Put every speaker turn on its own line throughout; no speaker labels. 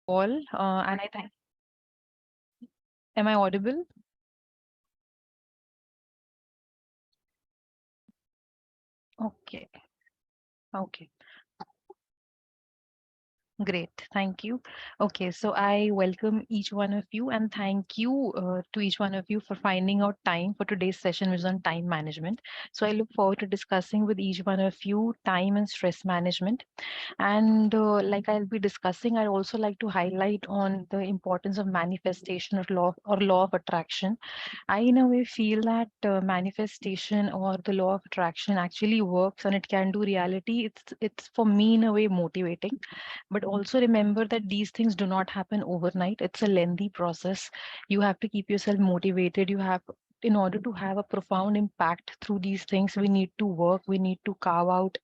all, and I thank. Am I audible? Okay. Okay. Great. Thank you. Okay, so I welcome each one of you and thank you to each one of you for finding out time for today's session, which is on time management. So I look forward to discussing with each one of you time and stress management. And like I'll be discussing, I'd also like to highlight on the importance of manifestation or law of attraction. I in a way feel that manifestation or the law of attraction actually works and it can do reality. It's for me in a way motivating, but also remember that these things do not happen overnight. It's a lengthy process. You have to keep yourself motivated. You have in order to have a profound impact through these things, we need to work, we need to carve out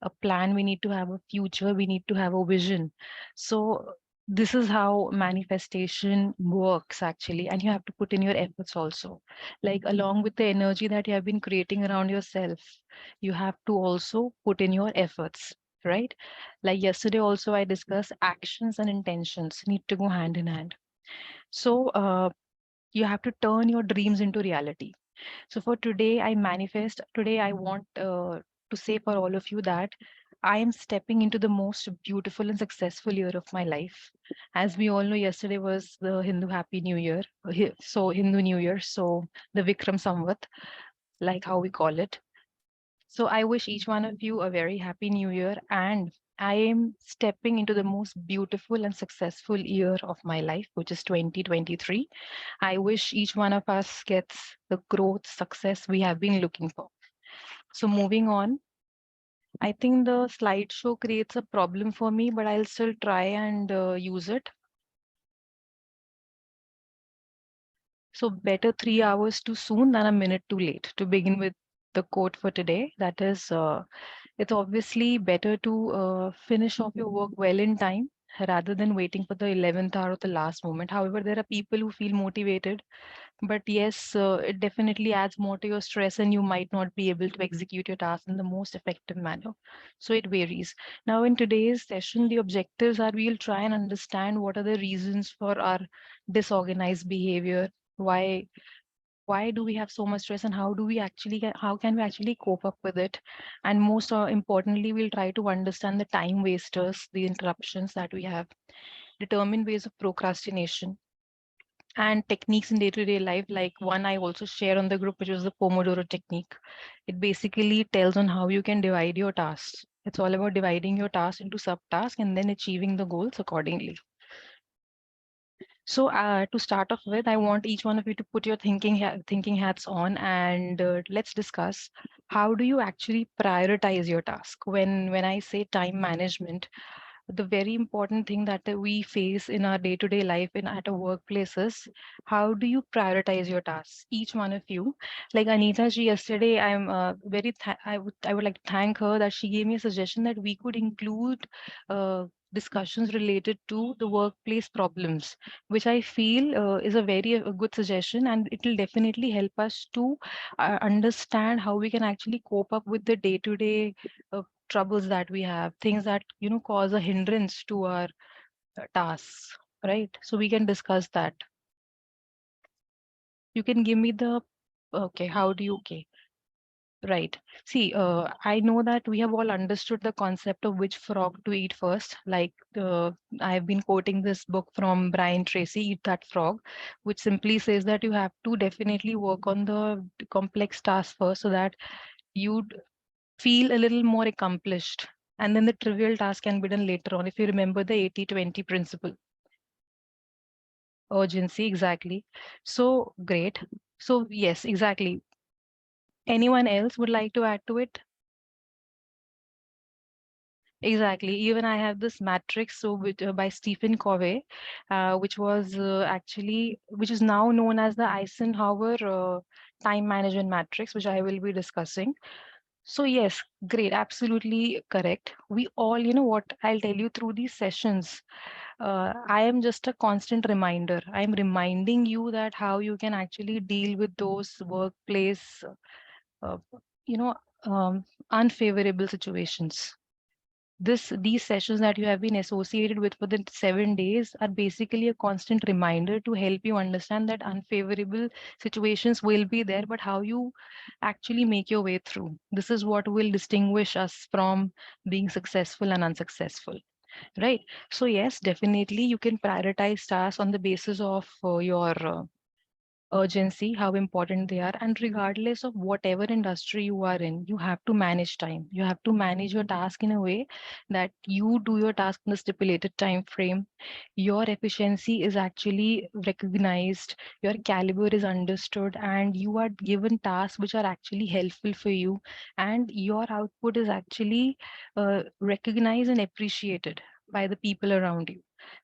a plan, we need to have a future, we need to have a vision. So this is how manifestation works actually, and you have to put in your efforts also, like along with the energy that you have been creating around yourself, you have to also put in your efforts, right? Like yesterday also I discussed actions and intentions need to go hand in hand. So you have to turn your dreams into reality. So for today, I manifest. Today, I want to say for all of you that I am stepping into the most beautiful and successful year of my life. As we all know, yesterday was the Hindu Happy New Year. So Hindu New Year. So the Vikram Samvat, like how we call it. So I wish each one of you a very happy new year, and I am stepping into the most beautiful and successful year of my life, which is 2023. I wish each one of us gets the growth, success we have been looking for. So moving on, I think the slideshow creates a problem for me, but I'll still try and use it. So better 3 hours too soon than a minute too late. To begin with the quote for today, that is, it's obviously better to finish off your work well in time rather than waiting for the 11th hour or the last moment. However, there are people who feel motivated, but yes, it definitely adds more to your stress and you might not be able to execute your task in the most effective manner. So it varies. Now, in today's session, the objectives are we'll try and understand what are the reasons for our disorganized behavior. Why do we have so much stress and how can we actually cope up with it, and most importantly, we'll try to understand the time wasters, the interruptions that we have, determine ways of procrastination and techniques in day-to-day life, like one I also share on the group, which is the Pomodoro technique. It basically tells on how you can divide your tasks. It's all about dividing your tasks into subtasks and then achieving the goals accordingly. So to start off with, I want each one of you to put your thinking hats on, and let's discuss how do you actually prioritize your task. When I say time management, the very important thing that we face in our day-to-day life in at our workplaces, how do you prioritize your tasks? Each one of you, like Anita ji yesterday, I'm I would like to thank her that she gave me a suggestion that we could include discussions related to the workplace problems, which I feel is a very good suggestion, and it will definitely help us to understand how we can actually cope up with the day-to-day troubles that we have, things that cause a hindrance to our tasks, right? So we can discuss that. You can give me the okay. How do you okay? Right. See, I know that we have all understood the concept of which frog to eat first. Like I have been quoting this book from Brian Tracy, Eat That Frog, which simply says that you have to definitely work on the complex task first so that you feel a little more accomplished. And then the trivial task can be done later on. If you remember the 80-20 principle, urgency, exactly. So great. So yes, exactly. Anyone else would like to add to it? Exactly. Even I have this matrix, so by Stephen Covey, which is now known as the Eisenhower time management matrix, which I will be discussing. So yes, great, absolutely correct. We all, you know what, I'll tell you through these sessions. I am just a constant reminder. I'm reminding you that how you can actually deal with those workplace, uh, you know, um, unfavorable situations. these sessions that you have been associated with for the 7 days are basically a constant reminder to help you understand that unfavorable situations will be there, but how you actually make your way through. This is what will distinguish us from being successful and unsuccessful. Right. So yes, definitely you can prioritize tasks on the basis of your urgency, how important they are. And regardless of whatever industry you are in, you have to manage time. You have to manage your task in a way that you do your task in the stipulated time frame. Your efficiency is actually recognized, your caliber is understood, and you are given tasks which are actually helpful for you. And your output is actually recognized and appreciated by the people around you.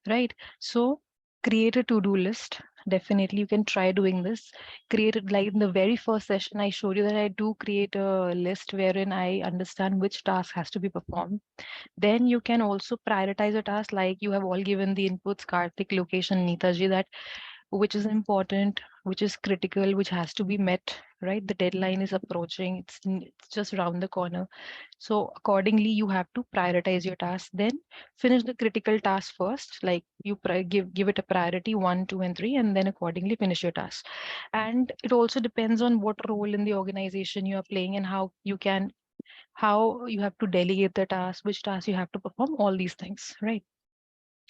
Right. So create a to-do list. Definitely, you can try doing this. Create it like in the very first session, I showed you that I do create a list wherein I understand which task has to be performed. Then you can also prioritize a task like you have all given the inputs, Karthik, location, Neetaji, that which is important, which is critical, which has to be met, right? The deadline is approaching, it's just around the corner. So accordingly, you have to prioritize your task, then finish the critical task first, like you give it a priority 1, 2, and 3, and then accordingly finish your task. And it also depends on what role in the organization you are playing and how you have to delegate the task, which task you have to perform, all these things, right?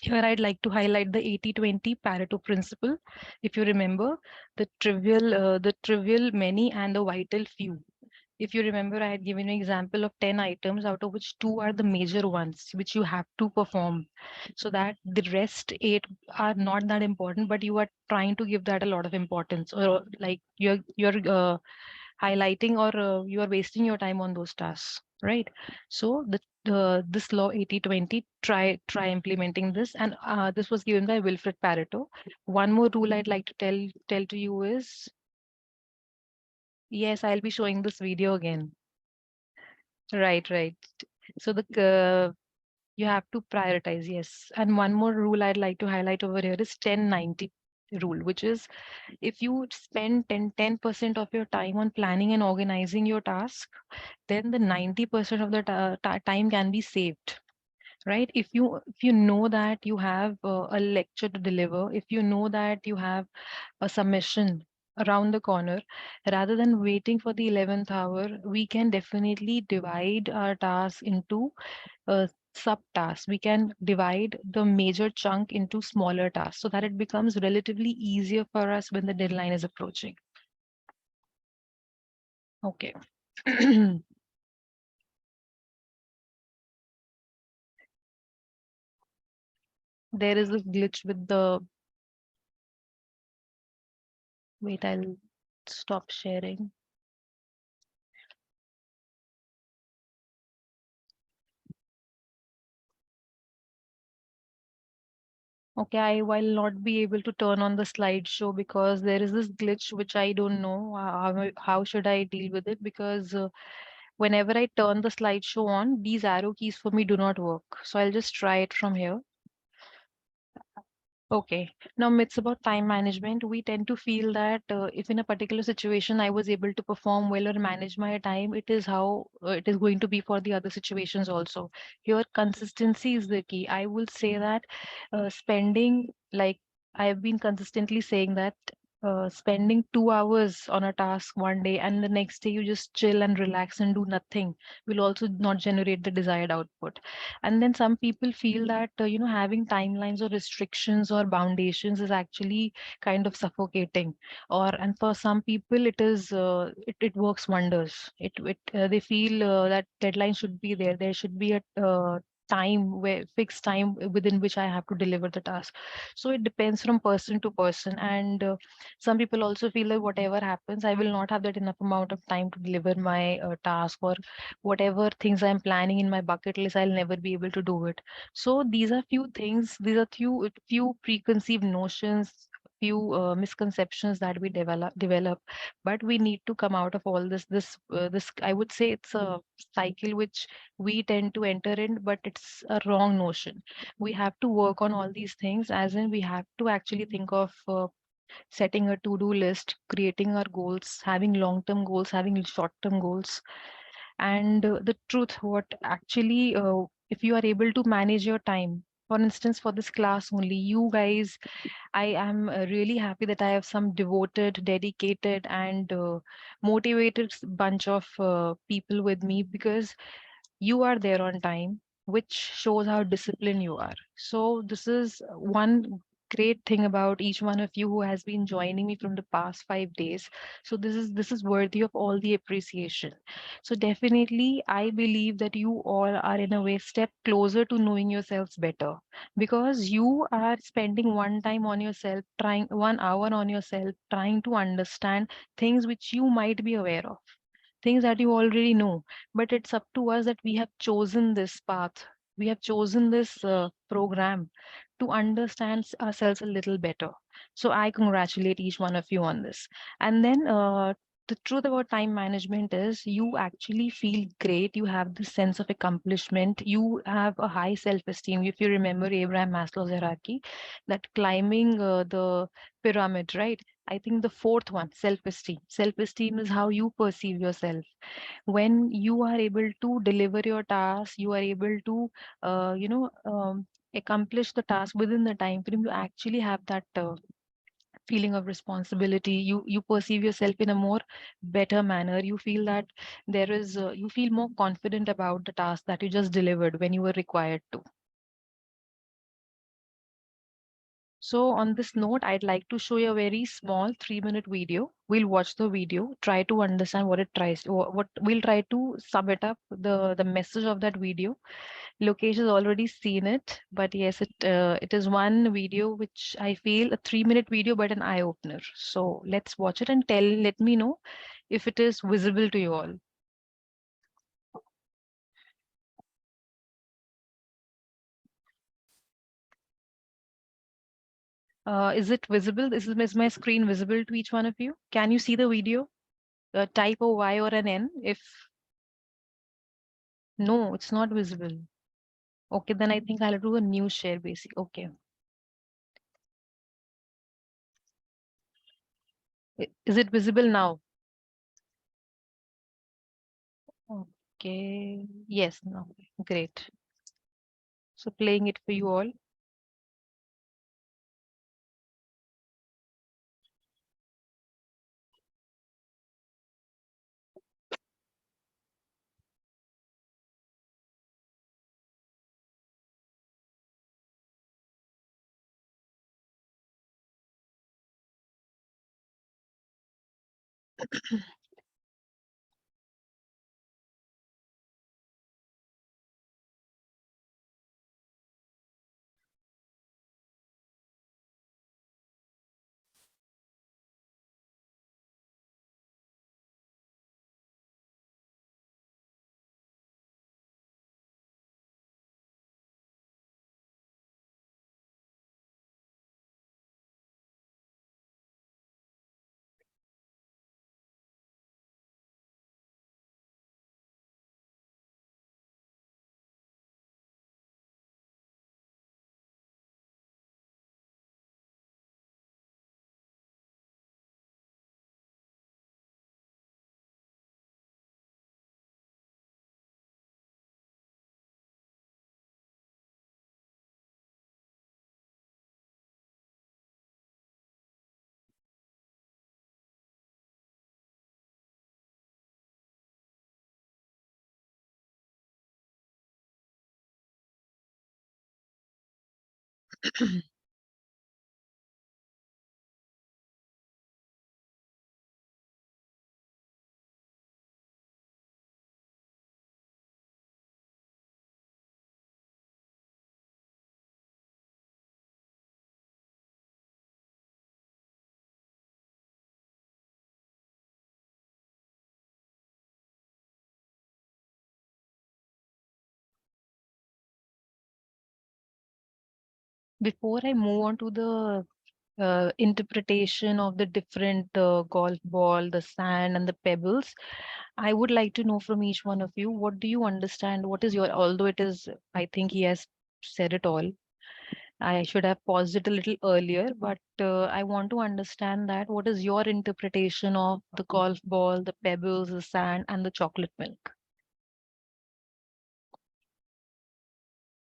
Here, I'd like to highlight the 80-20 Pareto principle. If you remember, the trivial many and the vital few. If you remember, I had given you an example of 10 items, out of which 2 are the major ones, which you have to perform. So that the rest 8 are not that important, but you are trying to give that a lot of importance, or like you're highlighting, or you are wasting your time on those tasks, right? So this law 80-20, try implementing this, and this was given by Wilfred Pareto. One more rule I'd like to tell to you is, yes, I'll be showing this video again. Right. So you have to prioritize, yes. And one more rule I'd like to highlight over here is 10-90 rule, which is if you spend 10% of your time on planning and organizing your task, then the 90% of the time can be saved, right? If you know that you have a lecture to deliver, if you know that you have a submission around the corner, rather than waiting for the 11th hour, we can definitely divide our tasks into subtasks. We can divide the major chunk into smaller tasks so that it becomes relatively easier for us when the deadline is approaching. Okay. There is a glitch with the, wait, I'll stop sharing. Okay, I will not be able to turn on the slideshow because there is this glitch which I don't know how should I deal with it, because whenever I turn the slideshow on, these arrow keys for me do not work. So I'll just try it from here. Okay. Now, myths about time management. We tend to feel that if in a particular situation I was able to perform well or manage my time, it is how it is going to be for the other situations also. Here, consistency is the key. I will say that spending, like I have been consistently saying that spending 2 hours on a task one day and the next day you just chill and relax and do nothing will also not generate the desired output. And then some people feel that having timelines or restrictions or foundations is actually kind of suffocating, and for some people it works wonders. They feel that deadline should be there, there should be a time where fixed time within which I have to deliver the task. So it depends from person to person, and some people also feel that whatever happens, I will not have that enough amount of time to deliver my task, or whatever things I'm planning in my bucket list, I'll never be able to do it. So these are few things, these are few preconceived notions, few misconceptions that we develop. But we need to come out of all this, I would say it's a cycle which we tend to enter in, but it's a wrong notion. We have to work on all these things, as in we have to actually think of setting a to-do list, creating our goals, having long-term goals, having short-term goals. And the truth, what actually if you are able to manage your time, for instance, for this class only, you guys, I am really happy that I have some devoted, dedicated, and motivated bunch of people with me, because you are there on time, which shows how disciplined you are. So this is one great thing about each one of you who has been joining me from the past 5 days. So this is worthy of all the appreciation. So definitely I believe that you all are in a way step closer to knowing yourselves better, because you are spending one time on yourself, trying 1 hour on yourself, trying to understand things which you might be aware of, things that you already know. But it's up to us that we have chosen this path, we have chosen this program to understand ourselves a little better. So I congratulate each one of you on this. And then the truth about time management is you actually feel great, you have this sense of accomplishment, you have a high self-esteem. If you remember Abraham Maslow's hierarchy, that climbing the pyramid, right? I think the fourth one, self-esteem. Self-esteem is how you perceive yourself. When you are able to deliver your task, you are able to, accomplish the task within the time frame. You actually have that feeling of responsibility. You perceive yourself in a more better manner. You feel that you feel more confident about the task that you just delivered when you were required to. So on this note, I'd like to show you a very small 3-minute video. We'll watch the video, try to understand what it tries, what we'll try to sum it up, the message of that video. Lokesh has already seen it, but yes, it is one video which I feel a 3-minute video, but an eye opener. So let's watch it and let me know if it is visible to you all. Is it visible? Is my screen visible to each one of you? Can you see the video? Type a Y or an N if no, it's not visible. Okay, then I think I'll do a new share basic. Okay. Is it visible now? Okay. Yes, no. Great. So playing it for you all. Before I move on to the interpretation of the different golf ball, the sand, and the pebbles, I would like to know from each one of you, what do you understand? What is your, although it is, I think he has said it all. I should have paused it a little earlier, but I want to understand that what is your interpretation of the golf ball, the pebbles, the sand, and the chocolate milk?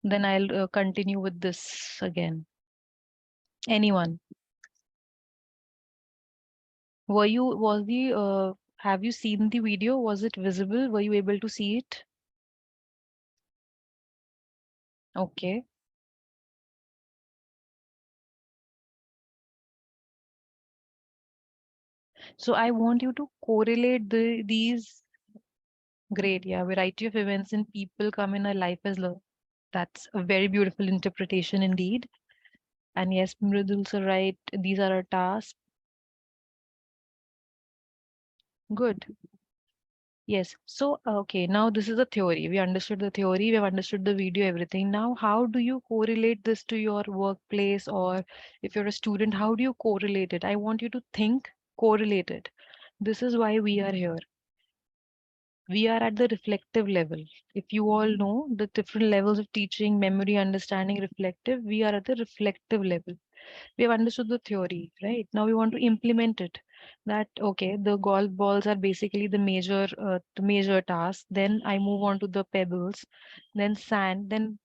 Then I'll continue with this again. Anyone? Have you seen the video? Was it visible? Were you able to see it? Okay. So I want you to correlate these great, yeah, variety of events and people come in our life as love. That's a very beautiful interpretation indeed. And yes, Mridul's are right. These are our tasks. Good. Yes. So, okay, now this is a theory. We understood the theory, we have understood the video, everything. Now, how do you correlate this to your workplace, or if you're a student, how do you correlate it? I want you to think, correlate it. This is why we are here. We are at the reflective level. If you all know the different levels of teaching, memory, understanding, reflective, we are at the reflective level. We have understood the theory, right? Now we want to implement it. That okay, the golf balls are basically the major task. Then I move on to the pebbles, then sand. Then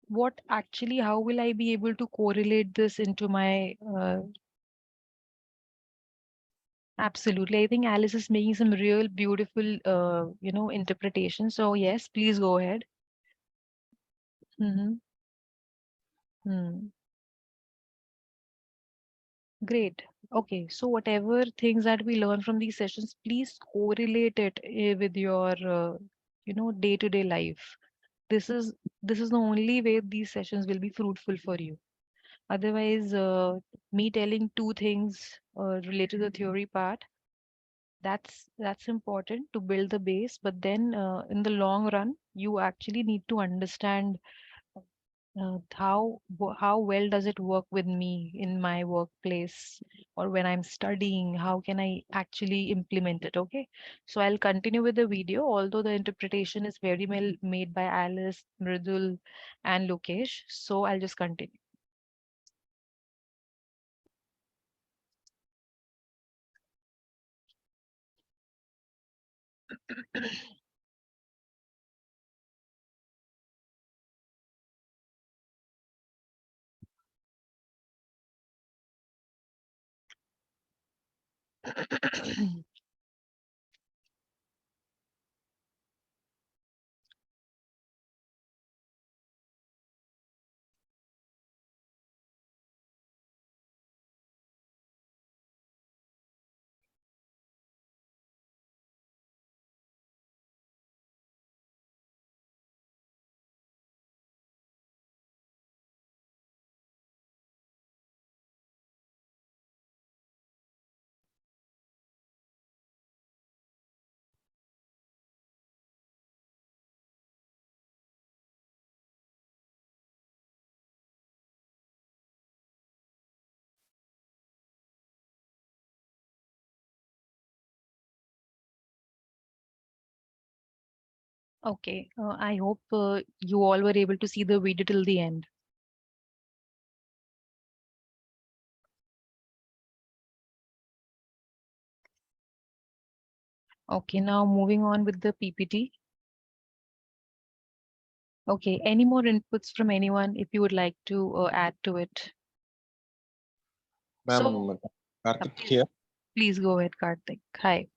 what actually? How will I be able to correlate this into my? Absolutely, I think Alice is making some real beautiful, interpretation. So yes, please go ahead. Mm-hmm. Hmm. Great. Okay, so whatever things that we learn from these sessions, please correlate it with your, day-to-day life. This is this is the only way these sessions will be fruitful for you. Otherwise, me telling two things related to the theory part, that's important to build the base. But then, in the long run, you actually need to understand how well does it work with me in my workplace or when I'm studying? How can I actually implement it? Okay, so I'll continue with the video, although the interpretation is very well made by Alice, Mridul, and Lokesh. So I'll just continue. Okay, I hope you all were able to see the video till the end. Okay, now moving on with the PPT. Okay, any more inputs from anyone if you would like to add to it? So,
Ma'am, Karthik
please,
here.
please go ahead, Karthik. Hi.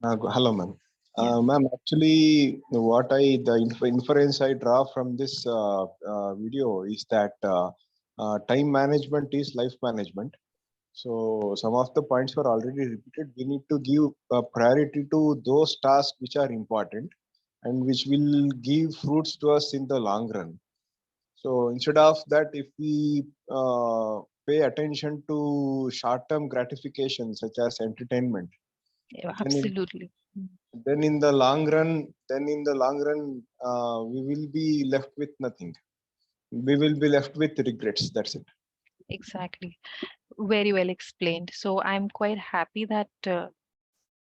Hello, ma'am.
Yeah.
Ma'am, actually, the inference I draw from this video is that time management is life management. So some of the points were already repeated. We need to give priority to those tasks which are important and which will give fruits to us in the long run. So instead of that, if we pay attention to short-term gratification such as entertainment,
Yeah,
then in,
absolutely.
then in the long run, we will be left with nothing. We will be left with regrets. That's it.
Exactly. Very well explained. So I'm quite happy that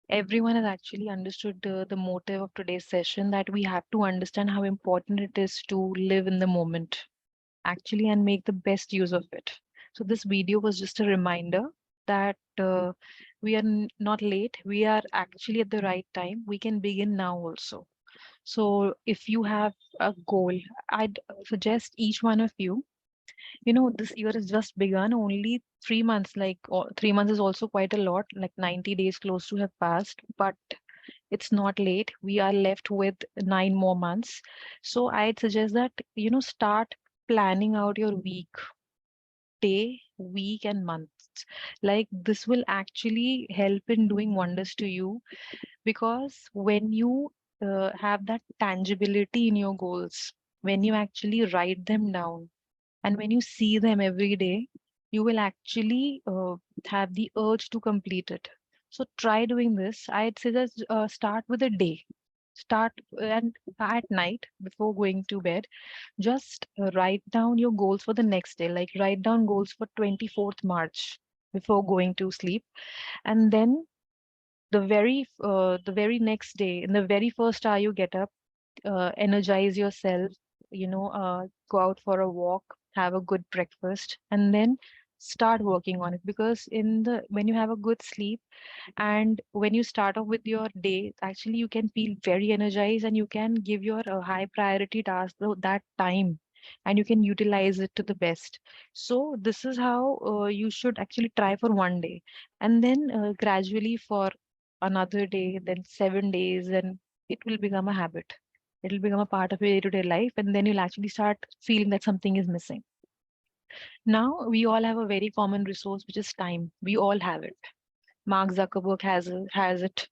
everyone has actually understood the motive of today's session, that we have to understand how important it is to live in the moment actually and make the best use of it. So this video was just a reminder that we are not late. We are actually at the right time. We can begin now also. So if you have a goal, I'd suggest each one of you, this year has just begun, only 3 months, like 3 months is also quite a lot, like 90 days close to have passed, but it's not late. We are left with 9 more months. So I'd suggest that, start planning out your week, day, week, and months. Like this will actually help in doing wonders to you, because when you have that tangibility in your goals, when you actually write them down, and when you see them every day, you will actually have the urge to complete it. So try doing this. I'd suggest start with a day. Start and at night before going to bed, just write down your goals for the next day. Like write down goals for 24th March before going to sleep, and then the very next day, in the very first hour you get up, energize yourself, go out for a walk, have a good breakfast, and then start working on it. Because when you have a good sleep and when you start off with your day, actually you can feel very energized, and you can give your high priority task that time, and you can utilize it to the best. So this is how you should actually try for one day, and then gradually for another day, then 7 days, and it will become a habit. It'll become a part of your day-to-day life, and then you'll actually start feeling that something is missing. Now we all have a very common resource, which is time. We all have it. Mark Zuckerberg has it.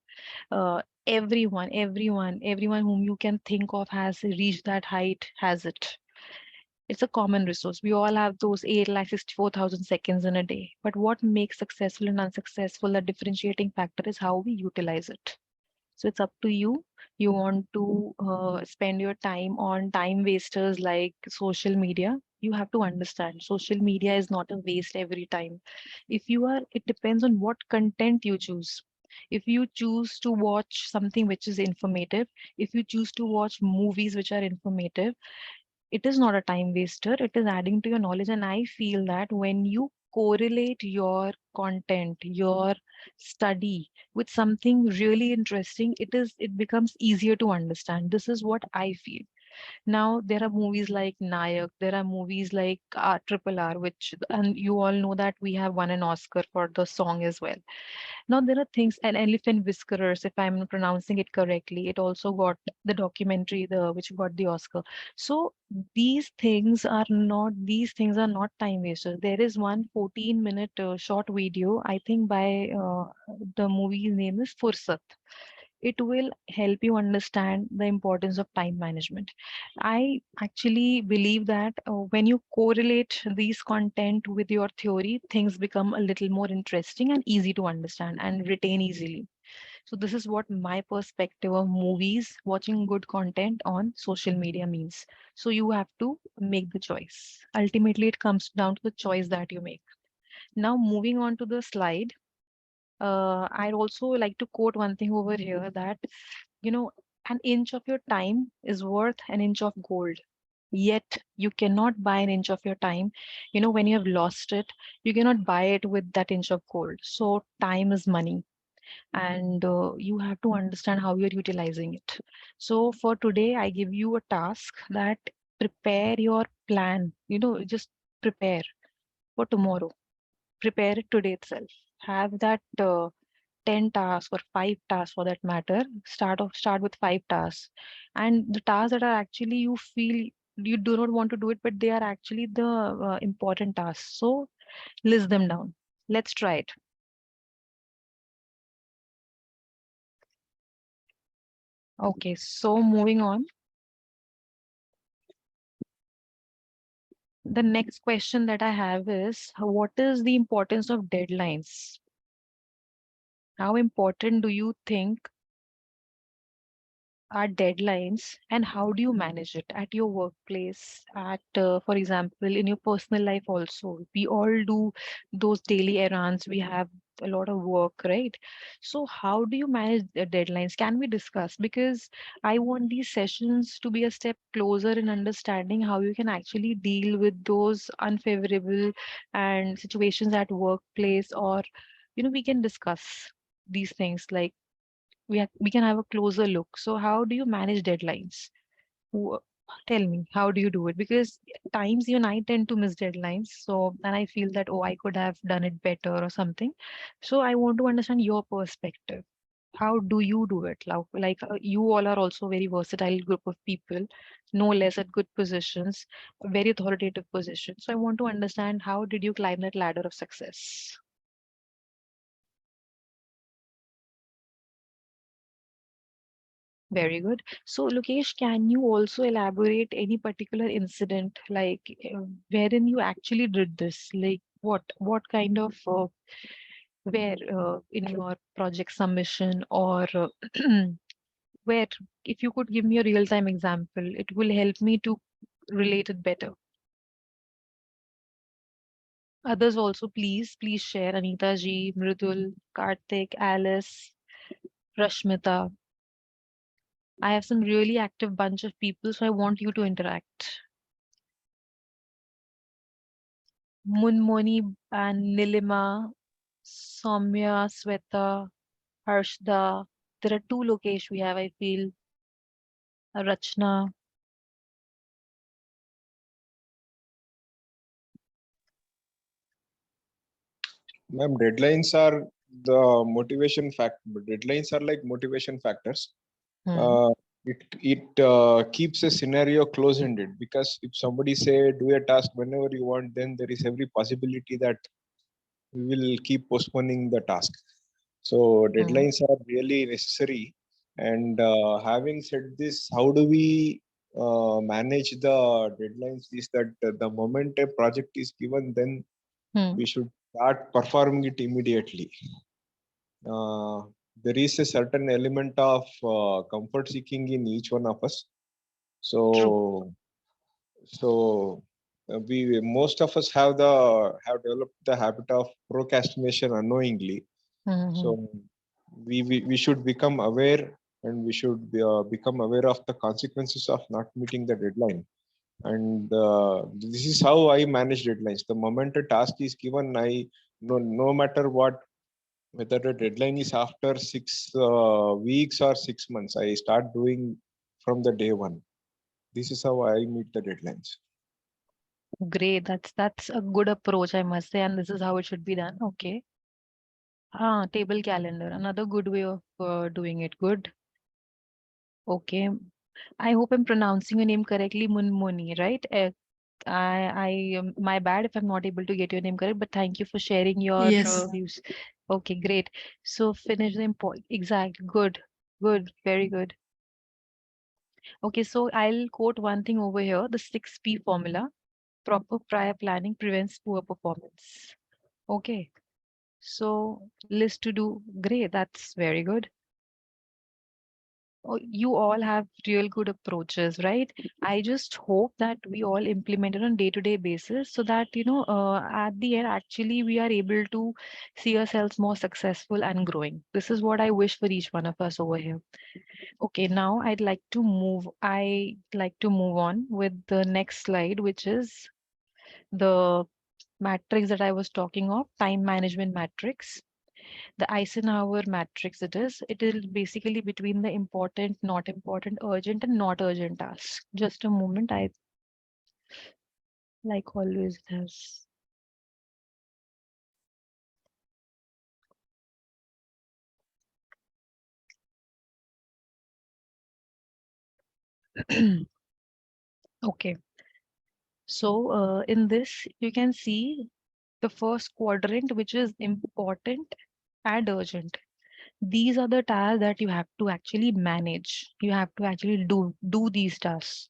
Everyone whom you can think of has reached that height, has it. It's a common resource. We all have those 8,64,000 seconds in a day. But what makes successful and unsuccessful, the differentiating factor is how we utilize it. So it's up to you. You want to spend your time on time wasters like social media. You have to understand social media is not a waste every time. It depends on what content you choose. If you choose to watch something which is informative, if you choose to watch movies which are informative, it is not a time waster. It is adding to your knowledge. And I feel that when you correlate your content, your study with something really interesting, it becomes easier to understand. This is what I feel. Now there are movies like Nayak, there are movies like Triple R, and you all know that we have won an Oscar for the song as well. Now there are things, and Elephant Whiskerers, if I'm pronouncing it correctly, it also got the documentary, which got the Oscar. So these things are not time wasters. There is one 14-minute short video, I think by the movie's name is Fursat. It will help you understand the importance of time management. I actually believe that when you correlate these content with your theory, things become a little more interesting and easy to understand and retain easily. So this is what my perspective of movies, watching good content on social media means. So you have to make the choice. Ultimately, it comes down to the choice that you make. Now, moving on to the slide, I'd also like to quote one thing over here, that, you know, an inch of your time is worth an inch of gold. Yet you cannot buy an inch of your time. When you have lost it, you cannot buy it with that inch of gold. So time is money, and you have to understand how you're utilizing it. So for today, I give you a task that prepare your plan. Just prepare for tomorrow. Prepare it today itself. Have that 10 tasks or 5 tasks for that matter. Start with 5 tasks, and the tasks that are actually you feel you do not want to do it, but they are actually the important tasks. So list them down. Let's try it. Okay, so moving on. The next question that I have is, what is the importance of deadlines? How important do you think are deadlines, and how do you manage it at your workplace, for example, in your personal life also? We all do those daily errands. We have a lot of work, right? So how do you manage the deadlines? Can we discuss? Because I want these sessions to be a step closer in understanding how you can actually deal with those unfavorable and situations at workplace, or we can discuss these things, like we can have a closer look. So how do you manage deadlines? Wh- Tell me, how do you do it? Because times even I tend to miss deadlines. So then I feel that, oh, I could have done it better or something. So I want to understand your perspective. How do you do it? You all are also very versatile group of people, no less at good positions, very authoritative positions. So I want to understand, how did you climb that ladder of success? Very good. So, Lokesh, can you also elaborate any particular incident, wherein you actually did this? Like, what kind of where in your project submission, or where, if you could give me a real-time example, it will help me to relate it better. Others also, please share. Anita ji, Mridul, Karthik, Alice, Rashmita. I have some really active bunch of people, so I want you to interact. Munmoni and Nilima, Soumya, Sweta, Harshda. There are two Lokesh we have, I feel. Rachna.
Ma'am, deadlines are the motivation fact. Deadlines are like motivation factors.
Hmm.
Uh, it keeps a scenario close-ended, because if somebody say do a task whenever you want, then there is every possibility that we will keep postponing the task. So
Hmm.
deadlines are really necessary. And having said this, how do we manage the deadlines? Is that the moment a project is given, then
Hmm.
we should start performing it immediately. Uh, there is a certain element of comfort seeking in each one of us.
True.
So, we most of us have developed the habit of procrastination unknowingly.
Hmm.
So we should become aware, and we should become aware of the consequences of not meeting the deadline. And this is how I manage deadlines. The moment a task is given, no matter what, whether the deadline is after 6 weeks or 6 months, I start doing from the day one. This is how I meet the deadlines.
Great. That's a good approach, I must say, and this is how it should be done. Okay. Table calendar, another good way of doing it. Good. Okay. I hope I'm pronouncing your name correctly, Munmoni, right? My bad if I'm not able to get your name correct, but thank you for sharing your
Yes.
views. Okay, great. So finish the import. Exact. Good. Good. Very good. Okay, so I'll quote one thing over here, the 6P formula. Proper prior planning prevents poor performance. Okay. So list to do. Great. That's very good. Oh, you all have real good approaches, right? I just hope that we all implement it on day-to-day basis, so that, at the end, actually, we are able to see ourselves more successful and growing. This is what I wish for each one of us over here. Okay, now I'd like to move on with the next slide, which is the matrix that I was talking of, time management matrix. The Eisenhower matrix, it is basically between the important, not important, urgent, and not urgent tasks. Just a moment, I like always has. Okay, so in this, you can see the first quadrant, which is important and urgent. These are the tasks that you have to actually manage. You have to actually do these tasks.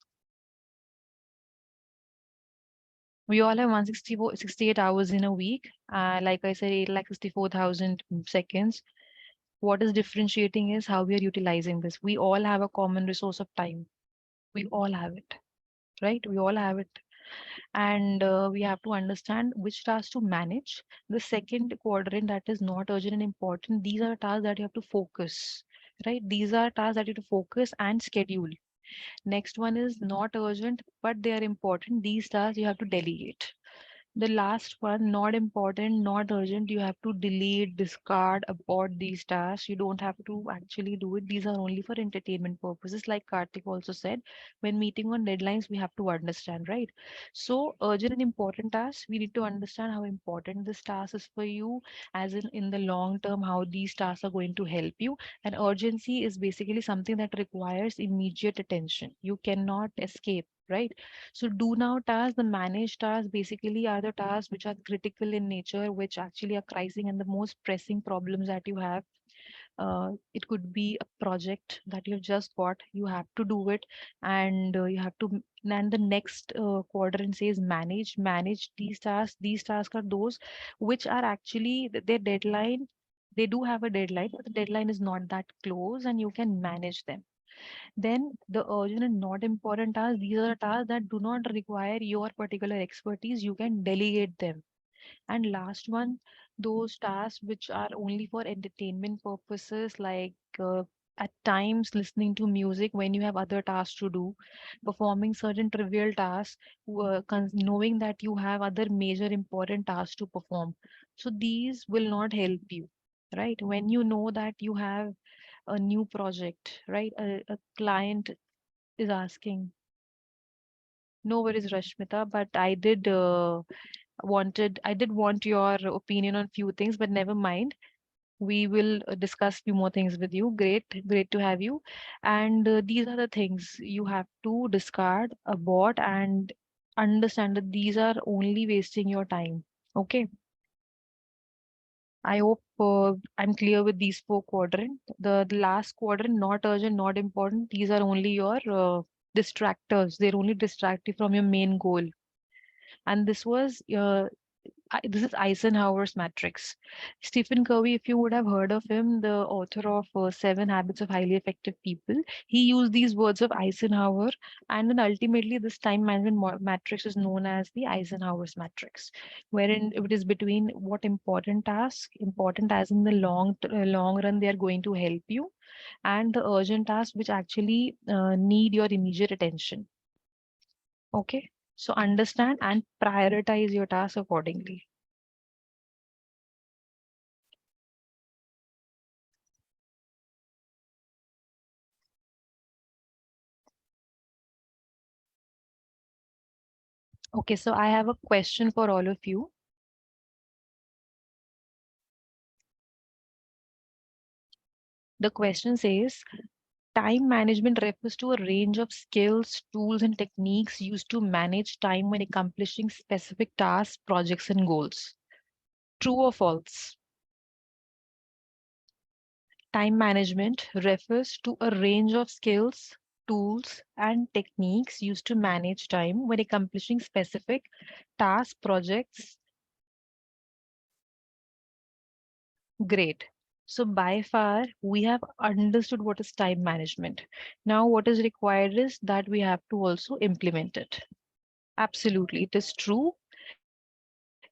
We all have 164 hours in a week. Like I said, 8,64,000 seconds. What is differentiating is how we are utilizing this. We all have a common resource of time. We all have it, right? We all have it. And we have to understand which tasks to manage. The second quadrant, that is not urgent and important, these are tasks that you have to focus, right? These are tasks that you have to focus and schedule. Next one is not urgent, but they are important. These tasks you have to delegate. The last one, not important, not urgent. You have to delete, discard, abort these tasks. You don't have to actually do it. These are only for entertainment purposes. Like Karthik also said, when meeting on deadlines, we have to understand, right? So, urgent and important tasks, we need to understand how important this task is for you, as in the long term, how these tasks are going to help you. And urgency is basically something that requires immediate attention. You cannot escape, right? So do now tasks, the managed tasks basically are the tasks which are critical in nature, which actually are rising and the most pressing problems that you have. It could be a project that you've just got, you have to do it, and you have to. And the next quadrant says manage these tasks. These tasks are those which are actually their deadline. They do have a deadline, but the deadline is not that close, and you can manage them. Then the urgent and not important tasks, these are tasks that do not require your particular expertise. You can delegate them. And last one, those tasks which are only for entertainment purposes, like at times listening to music when you have other tasks to do, performing certain trivial tasks, knowing that you have other major important tasks to perform. So these will not help you, right? When you know that you have a new project, right? A client is asking. No worries, Rashmita, but I did want your opinion on few things, but never mind. We will discuss few more things with you. Great to have you. And these are the things you have to discard, abort, and understand that these are only wasting your time. Okay. I hope I'm clear with these four quadrant. The last quadrant, not urgent, not important. These are only your distractors. They're only distract you from your main goal. And this is Eisenhower's matrix. Stephen Covey, if you would have heard of him, the author of Seven Habits of Highly Effective People, he used these words of Eisenhower, and then ultimately this time management matrix is known as the Eisenhower's matrix, wherein it is between what important tasks, important as in the long run, they are going to help you, and the urgent tasks which actually need your immediate attention. Okay. So understand and prioritize your tasks accordingly. Okay, so I have a question for all of you. The question says, time management refers to a range of skills, tools, and techniques used to manage time when accomplishing specific tasks, projects, and goals. True or false? Time management refers to a range of skills, tools, and techniques used to manage time when accomplishing specific tasks, projects. Great. So by far, we have understood what is time management. Now, what is required is that we have to also implement it. Absolutely, it is true.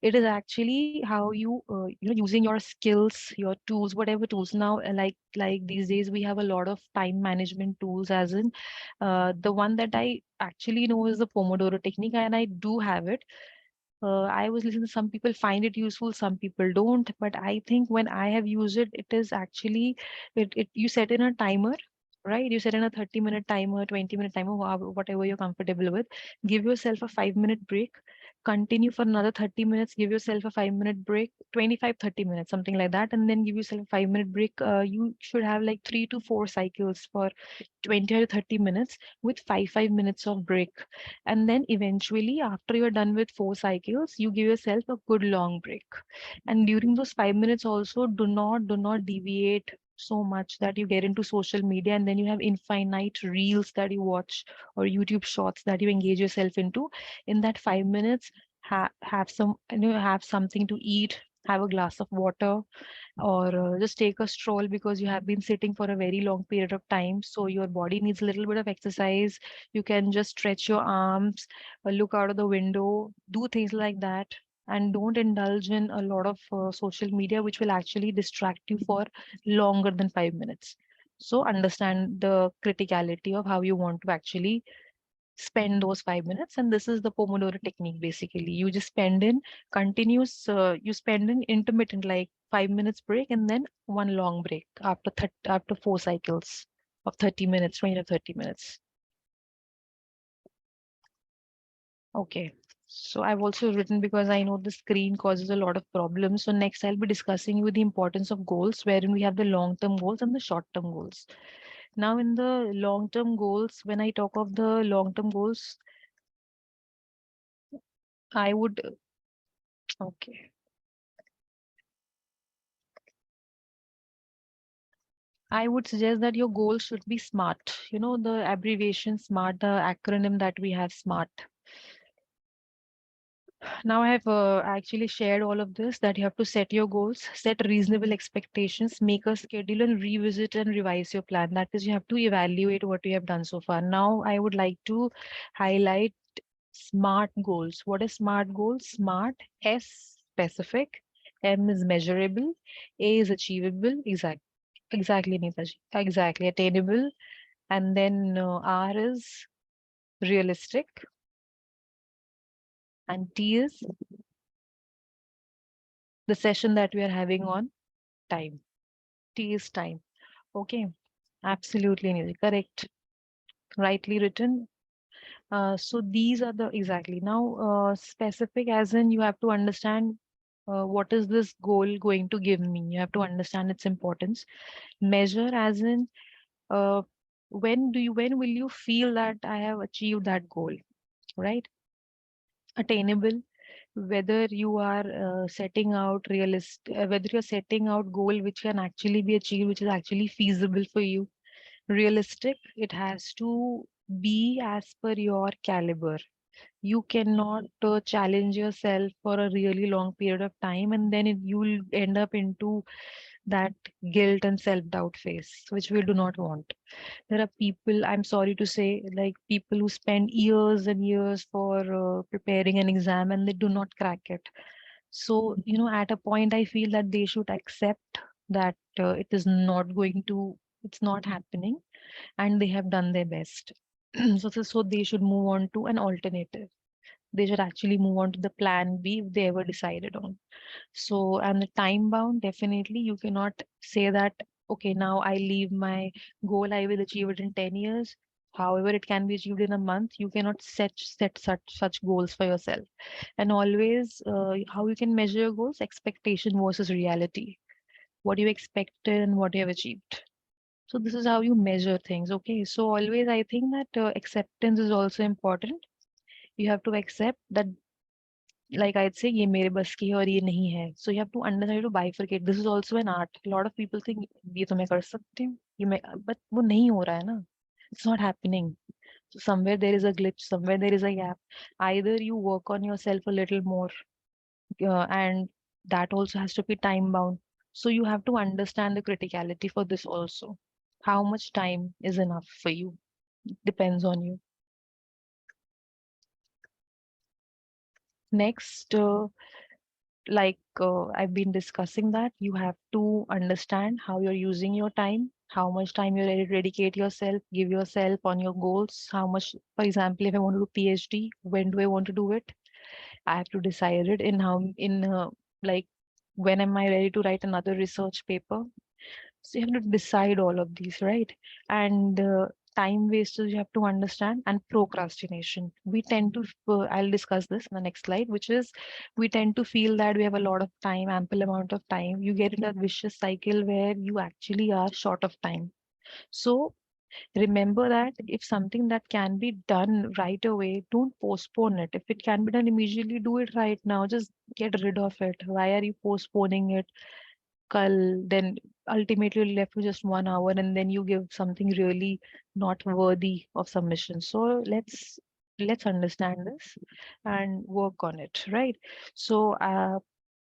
It is actually how using your skills, your tools, whatever tools. Now, like these days, we have a lot of time management tools. As in, the one that I actually know is the Pomodoro technique, and I do have it. I was listening to some people find it useful, some people don't. But I think when I have used it, it is actually it you set in a timer, right? You set in a 30-minute timer, 20-minute timer, whatever you're comfortable with. Give yourself a 5-minute break. Continue for another 30 minutes. Give yourself a 5-minute break, 25, 30 minutes, something like that, and then give yourself a 5-minute break. You should have like 3 to 4 cycles for 20 to 30 minutes with 5 minutes of break, and then eventually after you're done with 4 cycles, you give yourself a good long break. And during those 5 minutes also, do not deviate so much that you get into social media and then you have infinite reels that you watch or YouTube shorts that you engage yourself into. In that 5 minutes, have some, have something to eat, have a glass of water, or just take a stroll because you have been sitting for a very long period of time, so your body needs a little bit of exercise. You can just stretch your arms, look out of the window, do things like that. And don't indulge in a lot of social media, which will actually distract you for longer than 5 minutes. So understand the criticality of how you want to actually spend those 5 minutes. And this is the Pomodoro technique. Basically, you just spend in continuous, you spend in intermittent, like 5 minutes break and then one long break after 4 cycles of 30 minutes, 20 to 30 minutes. Okay. So I've also written, because I know the screen causes a lot of problems. So next I'll be discussing with the importance of goals, wherein we have the long-term goals and the short-term goals. Now in the long-term goals, when I talk of the long-term goals, I would, okay. I would suggest that your goal should be SMART. You know, the abbreviation SMART, the acronym that we have, SMART. Now I have actually shared all of this, that you have to set your goals, set reasonable expectations, make a schedule and revisit and revise your plan. That is, you have to evaluate what you have done so far. Now I would like to highlight SMART goals. What is SMART goals? SMART, S specific, M is measurable, A is achievable, exactly Neetaji, exactly attainable, and then R is realistic, and T is the session that we are having on time. T is time. Okay, absolutely Neetaji, correct, rightly written. So these are the exactly now specific, as in you have to understand what is this goal going to give me. You have to understand its importance. Measure, as in uh, when will you feel that I have achieved that goal, right? Attainable, whether you are setting out whether you're setting out goal which can actually be achieved, which is actually feasible for you. Realistic, it has to be as per your caliber. You cannot challenge yourself for a really long period of time, and then you'll end up into that guilt and self-doubt phase, which we do not want. There are people, I'm sorry to say, like people who spend years and years for preparing an exam and they do not crack it. So, you know, at a point, I feel that they should accept that it is not going to, it's not happening, and they have done their best. So they should move on to an alternative. They should actually move on to the plan B if they ever decided on. So, and the time bound, definitely you cannot say that, okay, now I leave my goal, I will achieve it in 10 years. However, it can be achieved in a month. You cannot set such goals for yourself. And always, how you can measure your goals, expectation versus reality. What you expected and what you have achieved. So this is how you measure things. Okay. So always, I think that acceptance is also important. You have to accept that, like I'd say, ये मेरे बस की है और ये नहीं है. So you have to understand, to bifurcate. This is also an art. A lot of people think ये तो मैं कर सकती हूँ, ये मैं, but वो नहीं हो रहा है ना. It's not happening. So somewhere there is a glitch, somewhere there is a gap. Either you work on yourself a little more, and that also has to be time bound. So you have to understand the criticality for this also. How much time is enough for you? Depends on you. Next, I've been discussing, that you have to understand how you're using your time, how much time you're ready to dedicate yourself, give yourself on your goals, how much, for example, if I want to do PhD, when do I want to do it? I have to decide it in like, when am I ready to write another research paper? So you have to decide all of these, right? And time wasters you have to understand, and procrastination. We tend to, I'll discuss this in the next slide, which is we tend to feel that we have a lot of time, ample amount of time. You get in a vicious cycle where you actually are short of time. So remember that if something that can be done right away, don't postpone it. If it can be done immediately, do it right now. Just get rid of it. Why are you postponing it? Then ultimately you're left with just 1 hour, and then you give something really not worthy of submission. So let's understand this and work on it, right? So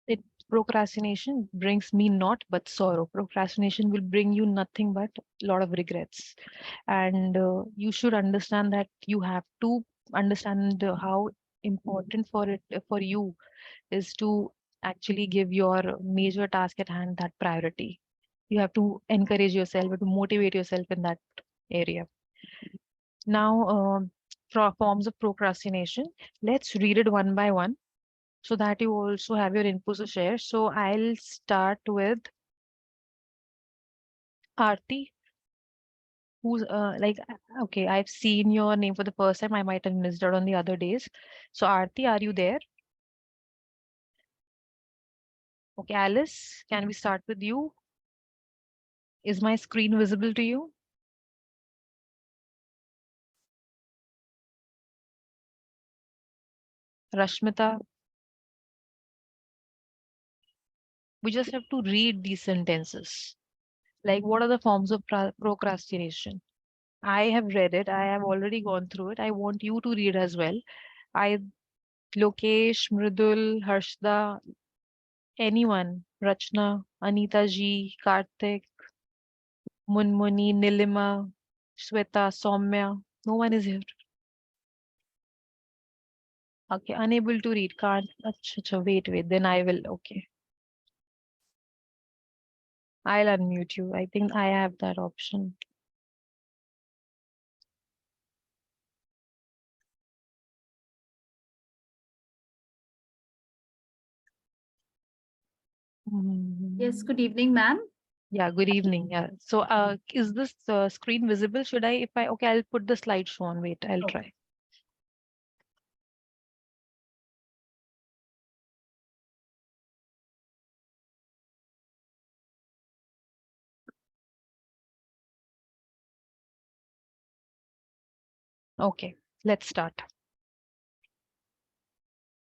it procrastination brings me not but sorrow. Procrastination will bring you nothing but a lot of regrets. And you should understand that you have to understand how important for you is to actually give your major task at hand that priority. You have to encourage yourself, to motivate yourself in that area. Now, forms of procrastination. Let's read it one by one so that you also have your inputs to share. So I'll start with Aarti, who's okay, I've seen your name for the first time. I might have missed out on the other days. So Aarti, are you there? Okay, Alice, can we start with you? Is my screen visible to you? Rashmita, we just have to read these sentences. Like, what are the forms of procrastination? I have read it. I have already gone through it. I want you to read as well. I, Lokesh, Mridul, Harshda, anyone, Rachna, Anita ji, Karthik, Munmuni, Nilima, Shweta, Soumya. No one is here. Okay, unable to read. Can't. Wait. Then I will. Okay. I'll unmute you. I think I have that option.
Yes, good evening, ma'am.
Yeah, good evening. Yeah. So, is this screen visible? Should I, if I, okay, I'll put the slideshow on. Wait, I'll try. Okay, let's start.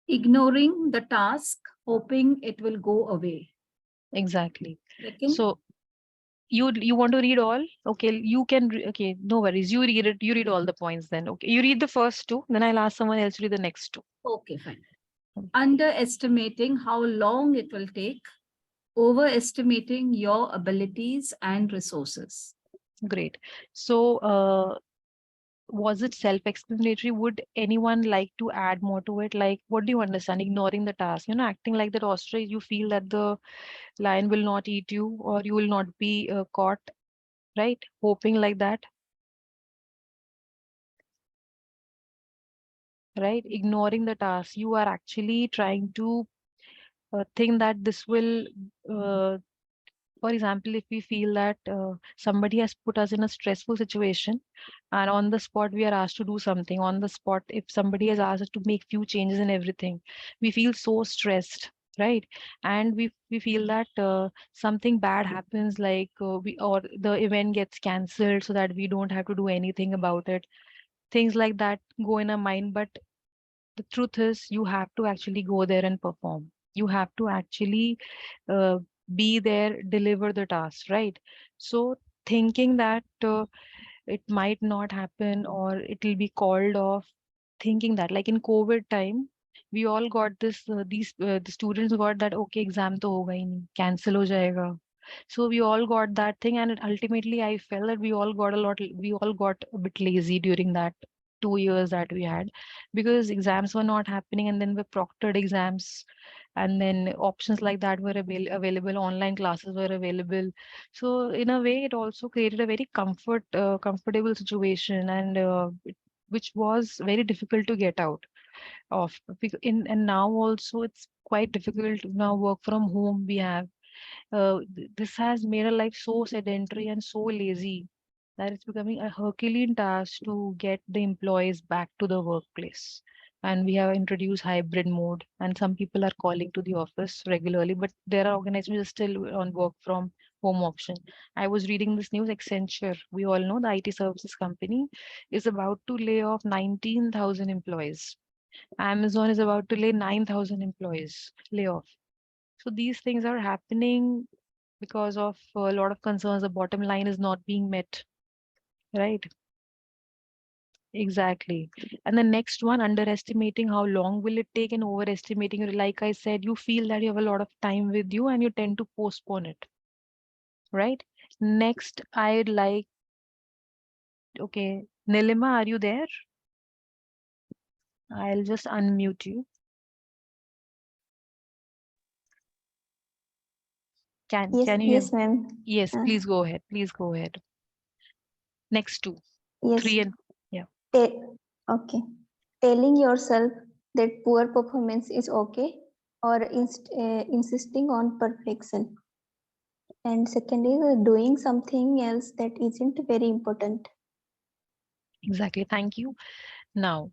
Ignoring the task, hoping it will go away.
Exactly.
Second,
So you want to read all? Okay, you can. Okay, no worries. You read it. You read all the points then. Okay, you read the first two. Then I'll ask someone else to read the next two.
okay, fine. Underestimating how long it will take, overestimating your abilities and resources.
Great. So, was it self-explanatory? Would anyone like to add more to it? Like, what do you understand? Ignoring the task, acting like that ostrich, you feel that the lion will not eat you or you will not be caught, right? Hoping like that, right? Ignoring the task. You are actually trying to think that this will, for example, if we feel that somebody has put us in a stressful situation and on the spot we are asked to do something, on the spot, if somebody has asked us to make few changes in everything, we feel so stressed, right? And we feel that something bad happens, like we or the event gets cancelled so that we don't have to do anything about it. Things like that go in our mind, but the truth is you have to actually go there and perform. You have to actually uh, be there, deliver the task, right? So thinking that it might not happen or it will be called off, thinking that, like in COVID time, we all got this the students got that, okay, exam to hoga hi nahi, cancel ho jayega. So we all got that thing, and ultimately I felt that we all got a bit lazy during that 2 years that we had, because exams were not happening and then were proctored exams, and then options like that were available, online classes were available. So in a way it also created a very comfortable situation, and which was very difficult to get out of. And now also it's quite difficult. Now work from home we have, this has made our life so sedentary and so lazy that it's becoming a Herculean task to get the employees back to the workplace. And we have introduced hybrid mode, and some people are calling to the office regularly, but there are organizations still on work from home option. I was reading this news. Accenture, we all know, the IT services company, is about to lay off 19,000 employees. Amazon is about to lay 9,000 employees lay off. So these things are happening because of a lot of concerns. The bottom line is not being met, right? Exactly. And the next one, underestimating how long will it take, and overestimating it. Like I said, you feel that you have a lot of time with you and you tend to postpone it, right? Next, I'd like, okay, Nilima, are you there? I'll just unmute you. Can
Yes,
you hear
yes,
me?
ma'am.
Yes, please go ahead. Please go ahead. Next two,
Yes.
three and yeah.
Te- Okay. Telling yourself that poor performance is okay or insisting on perfection. And second is doing something else that isn't very important.
Exactly. Thank you. Now,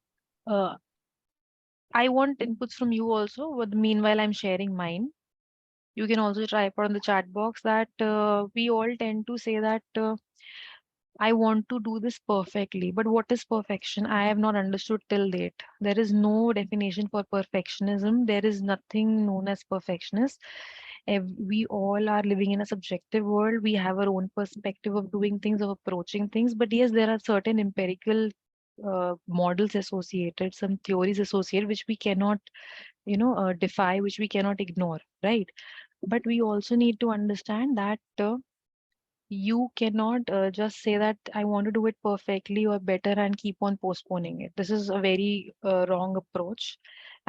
I want inputs from you also, but meanwhile, I'm sharing mine. You can also type on the chat box that we all tend to say that I want to do this perfectly. But what is perfection? I have not understood till date. There is no definition for perfectionism. There is nothing known as perfectionist. We all are living in a subjective world. We have our own perspective of doing things, of approaching things. But yes, there are certain empirical models associated, some theories associated, which we cannot, defy, which we cannot ignore, right? But we also need to understand that you cannot just say that I want to do it perfectly or better and keep on postponing it. This is a very wrong approach.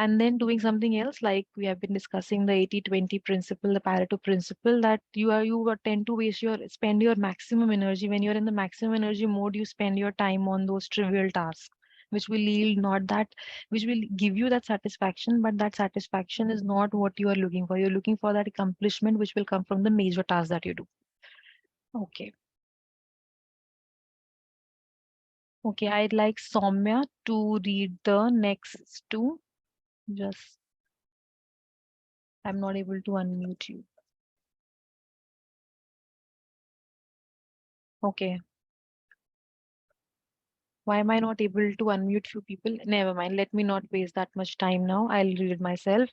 And then doing something else, like we have been discussing the 80-20 principle, the Pareto principle, that you tend to spend your maximum energy. When you're in the maximum energy mode, you spend your time on those trivial tasks, which will yield not that, which will give you that satisfaction, but that satisfaction is not what you are looking for. You're looking for that accomplishment, which will come from the major task that you do. Okay. Okay, I'd like Soumya to read the next two. Just, I'm not able to unmute you. Okay. Why am I not able to unmute few people? Never mind. Let me not waste that much time now. I'll read it myself.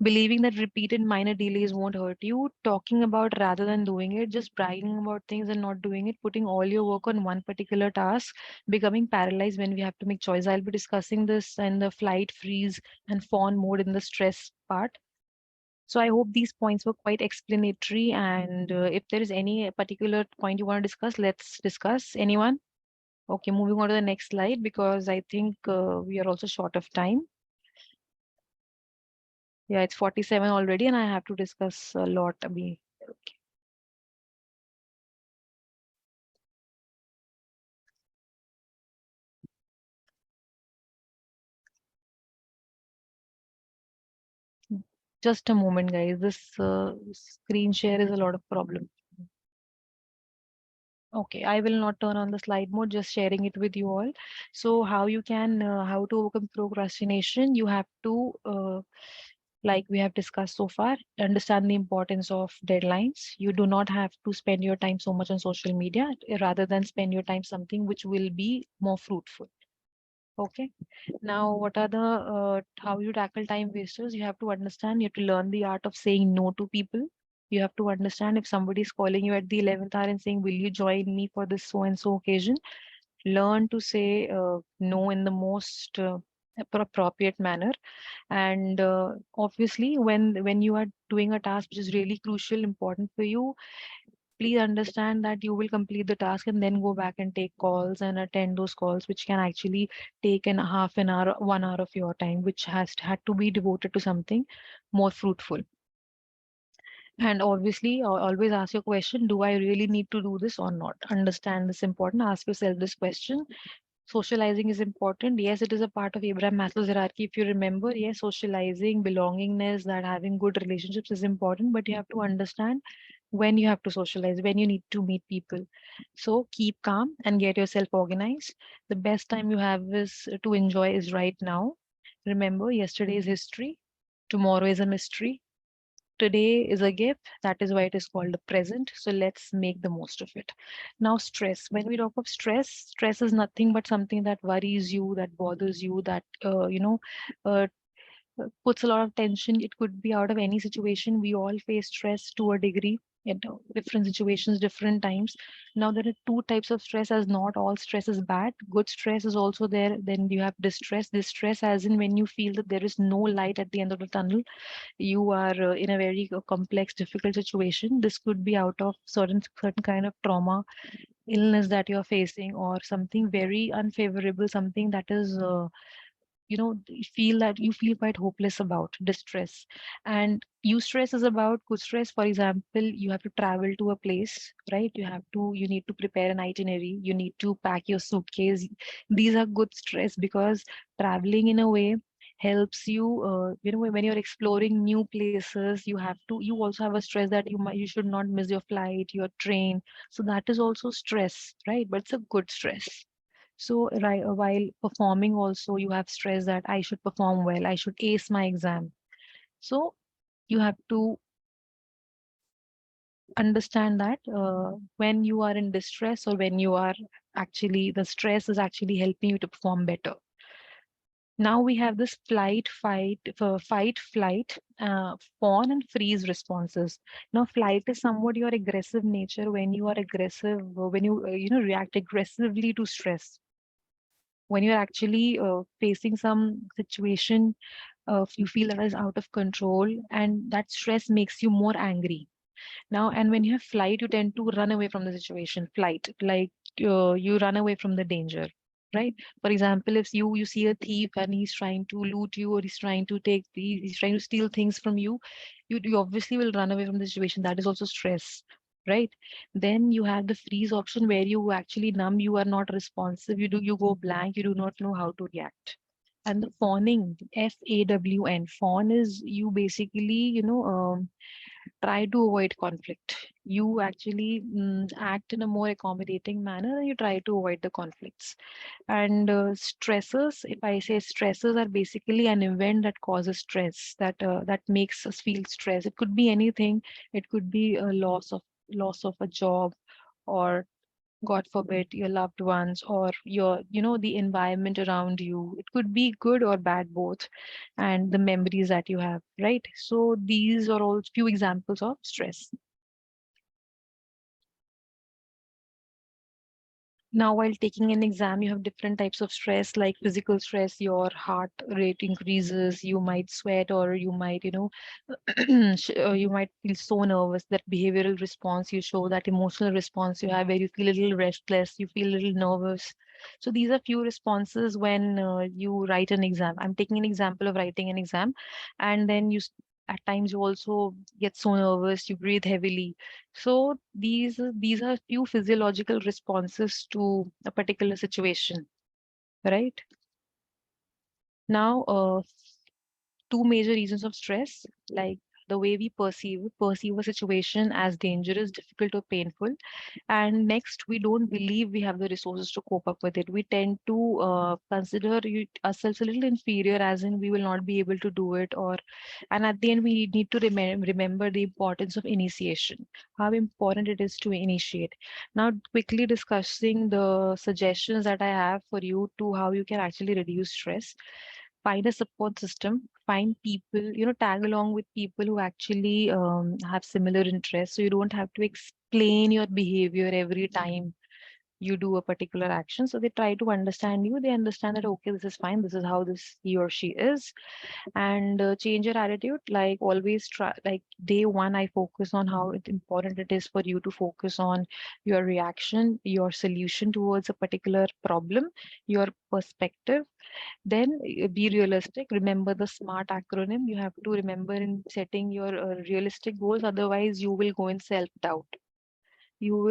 Believing that repeated minor delays won't hurt you. Talking about rather than doing it. Just bragging about things and not doing it. Putting all your work on one particular task. Becoming paralyzed when we have to make choice. I'll be discussing this in the flight, freeze, and fawn mode in the stress part. So I hope these points were quite explanatory. And if there is any particular point you want to discuss, let's discuss. Anyone? Okay, moving on to the next slide, because I think we are also short of time. Yeah, it's 47 already, and I have to discuss a lot. Okay. Just a moment, guys. This screen share is a lot of problem. Okay, I will not turn on the slide mode, just sharing it with you all. So how to overcome procrastination? You have to, like we have discussed so far, understand the importance of deadlines. You do not have to spend your time so much on social media, rather than spend your time something which will be more fruitful. Okay. Now, what are the how you tackle time wasters? You have to understand, you have to learn the art of saying no to people. You have to understand if somebody is calling you at the 11th hour and saying, will you join me for this so and so occasion? Learn to say no in the most appropriate manner. And obviously, when you are doing a task which is really crucial, important for you, please understand that you will complete the task and then go back and take calls and attend those calls, which can actually take an half an hour, 1 hour of your time, which has had to be devoted to something more fruitful. And obviously, always ask your question, do I really need to do this or not? Understand this important. Ask yourself this question. Socializing is important. Yes, it is a part of Abraham Maslow's hierarchy. If you remember, yes, socializing, belongingness, that having good relationships is important, but you have to understand when you have to socialize, when you need to meet people. So keep calm and get yourself organized. The best time you have is to enjoy is right now. Remember, yesterday is history. Tomorrow is a mystery. Today is a gift. That is why it is called the present. So let's make the most of it. Now, stress. When we talk of stress, stress is nothing but something that worries you, that bothers you, that uh, puts a lot of tension. It could be out of any situation. We all face stress to a degree in different situations, different times. Now, there are two types of stress, as not all stress is bad. Good stress is also there. Then you have distress. Distress, as in when you feel that there is no light at the end of the tunnel, you are in a very complex, difficult situation. This could be out of certain kind of trauma, illness that you're facing, or something very unfavorable, something that is feel that you feel quite hopeless about distress. And eustress is about good stress. For example, you have to travel to a place, right? You need to prepare an itinerary, you need to pack your suitcase. These are good stress because traveling in a way helps you, when you're exploring new places, you also have a stress that you should not miss your flight, your train. So that is also stress, right? But it's a good stress. So right, while performing also, you have stress that I should perform well, I should ace my exam. So you have to understand that when you are in distress, or when you are actually, the stress is actually helping you to perform better. Now we have this fight, flight, fawn and freeze responses. Now flight is somewhat your aggressive nature. When you are aggressive, when you react aggressively to stress, when you're actually facing some situation, you feel that is out of control, and that stress makes you more angry. Now, and when you have flight, you tend to run away from the situation. Flight, like you run away from the danger, right? For example, if you see a thief and he's trying to loot you, or he's trying to steal things from you, you obviously will run away from the situation. That is also stress, right? Then you have the freeze option, where you actually numb, you are not responsive, you go blank, you do not know how to react. And the fawning, FAWN, fawn is you basically, try to avoid conflict. You actually act in a more accommodating manner, and you try to avoid the conflicts. And stresses, if I say stresses, are basically an event that causes stress, that makes us feel stress. It could be anything. It could be a loss of a job, or God forbid, your loved ones, or the environment around you. It could be good or bad both, and the memories that you have, right? So these are all few examples of stress. Now, while taking an exam, you have different types of stress, like physical stress, your heart rate increases, you might sweat, or you might, you might feel so nervous. That behavioral response you show, that emotional response you have, where you feel a little restless, you feel a little nervous. So these are few responses when you write an exam. I'm taking an example of writing an exam, and then at times you also get so nervous, you breathe heavily. So these are few physiological responses to a particular situation, right? Now, two major reasons of stress, like the way we perceive a situation as dangerous, difficult, or painful. And next, we don't believe we have the resources to cope up with it. We tend to consider ourselves a little inferior, as in we will not be able to do it. And at the end, we need to remember the importance of initiation, how important it is to initiate. Now, quickly discussing the suggestions that I have for you to how you can actually reduce stress. Find a support system, find people, tag along with people who actually have similar interests, so you don't have to explain your behavior every time you do a particular action. So they try to understand you, they understand that, okay, this is fine, this is how this he or she is. And change your attitude. Like always try, like day one, I focus on how important it is for you to focus on your reaction, your solution towards a particular problem, your perspective. Then be realistic. Remember the SMART acronym. You have to remember in setting your realistic goals. Otherwise, you will go in self-doubt. You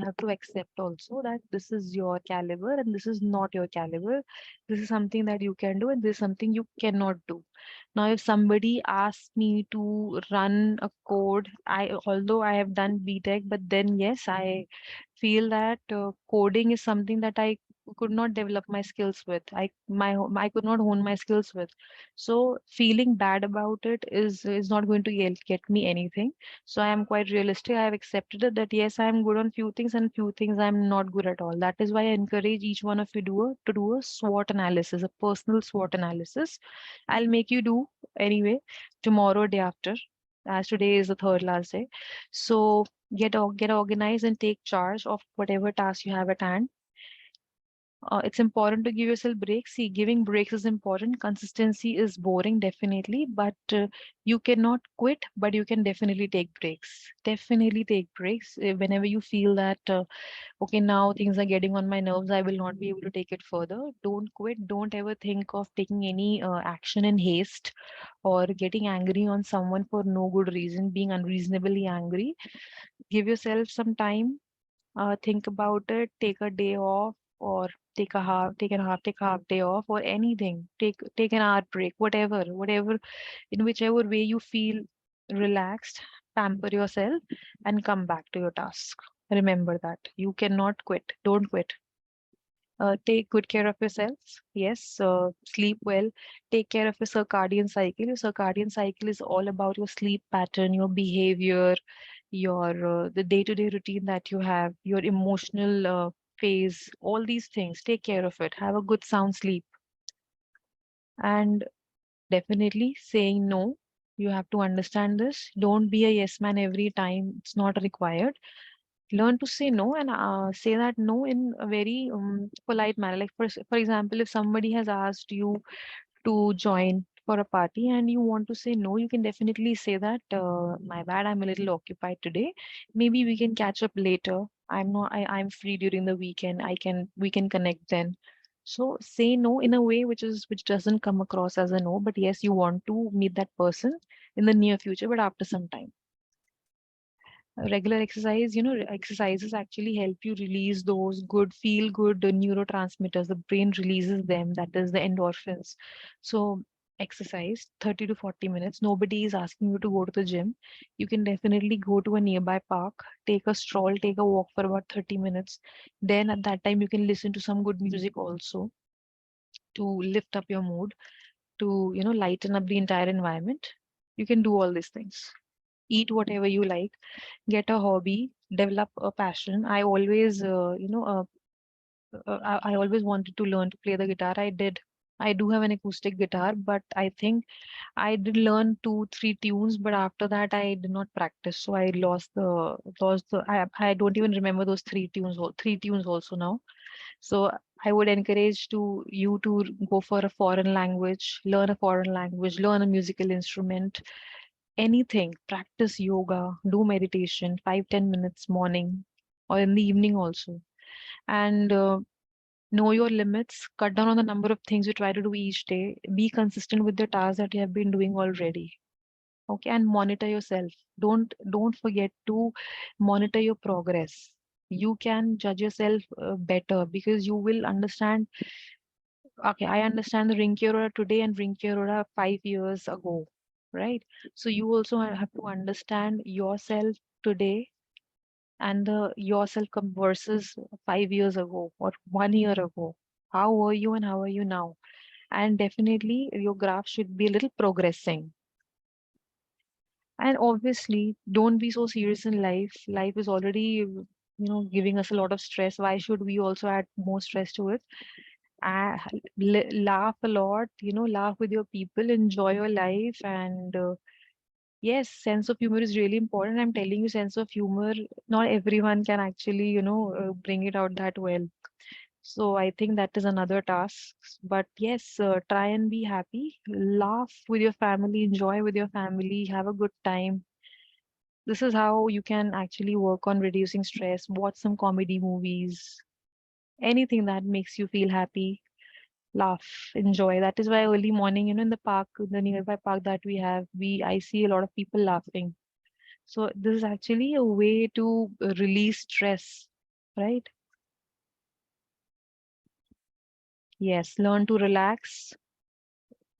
have to accept also that this is your caliber and this is not your caliber. This is something that you can do, and this is something you cannot do. Now, if somebody asks me to run a code, although I have done BTech, but then yes, I feel that coding is something that I could not develop my skills with. I could not hone my skills with. So feeling bad about it is not going to get me anything. So I am quite realistic. I have accepted it that yes, I am good on few things, and few things I'm not good at all. That is why I encourage each one of you to do a SWOT analysis, a personal SWOT analysis. I'll make you do anyway tomorrow, day after, as today is the third last day. So get organized and take charge of whatever task you have at hand. It's important to give yourself breaks. See, giving breaks is important. Consistency is boring, definitely, but you cannot quit, but you can definitely take breaks. Definitely take breaks whenever you feel that, okay, now things are getting on my nerves. I will not be able to take it further. Don't quit. Don't ever think of taking any action in haste or getting angry on someone for no good reason, being unreasonably angry. Give yourself some time, think about it, take a day off, or take a half day off, or anything. Take an hour break, whatever, in whichever way you feel relaxed, pamper yourself and come back to your task. Remember that you cannot quit. Don't quit. Take good care of yourselves. Yes, sleep well. Take care of your circadian cycle. Your circadian cycle is all about your sleep pattern, your behavior, your the day-to-day routine that you have, your emotional phase, all these things. Take care of it. Have a good sound sleep. And definitely saying no. You have to understand this. Don't be a yes man every time. It's not required. Learn to say no, and say that no in a very polite manner. Like for example, if somebody has asked you to join for a party and you want to say no, you can definitely say that, my bad, I'm a little occupied today. Maybe we can catch up later. I'm free during the weekend. We can connect then. So say no in a way which doesn't come across as a no, but yes, you want to meet that person in the near future, but after some time. Regular exercise, exercises actually help you release those feel good neurotransmitters. The brain releases them, that is the endorphins. So exercise 30 to 40 minutes. Nobody is asking you to go to the gym. You can definitely go to a nearby park, take a stroll, take a walk for about 30 minutes. Then at that time you can listen to some good music also to lift up your mood, to lighten up the entire environment. You can do all these things. Eat whatever you like, get a hobby, develop a passion. I always, I always wanted to learn to play the guitar. I did. I do have an acoustic guitar, but I think I did learn 2, 3 tunes, but after that I did not practice. So I lost the. I don't even remember those 3 tunes. 3 tunes also now. So I would encourage you to go for a foreign language, learn a foreign language, learn a musical instrument, anything. Practice yoga, do meditation, 5, 10 minutes morning or in the evening also. And know your limits, cut down on the number of things you try to do each day, be consistent with the tasks that you have been doing already. Okay, and monitor yourself. Don't forget to monitor your progress. You can judge yourself better because you will understand. Okay, I understand the Rinki Arora today and Rinki Arora 5 years ago, right? So you also have to understand yourself today and the yourself versus 5 years ago or 1 year ago. How were you and how are you now? And definitely your graph should be a little progressing. And obviously, don't be so serious in life. Life is already, giving us a lot of stress. Why should we also add more stress to it? uh, Laugh a lot, laugh with your people, enjoy your life. And yes, sense of humor is really important. I'm telling you, sense of humor, not everyone can actually, bring it out that well. So I think that is another task. But yes, try and be happy, laugh with your family, enjoy with your family, have a good time. This is how you can actually work on reducing stress. Watch some comedy movies, anything that makes you feel happy, laugh, enjoy. That is why early morning, in the park, the nearby park that we have, I see a lot of people laughing. So this is actually a way to release stress, right? Yes, learn to relax.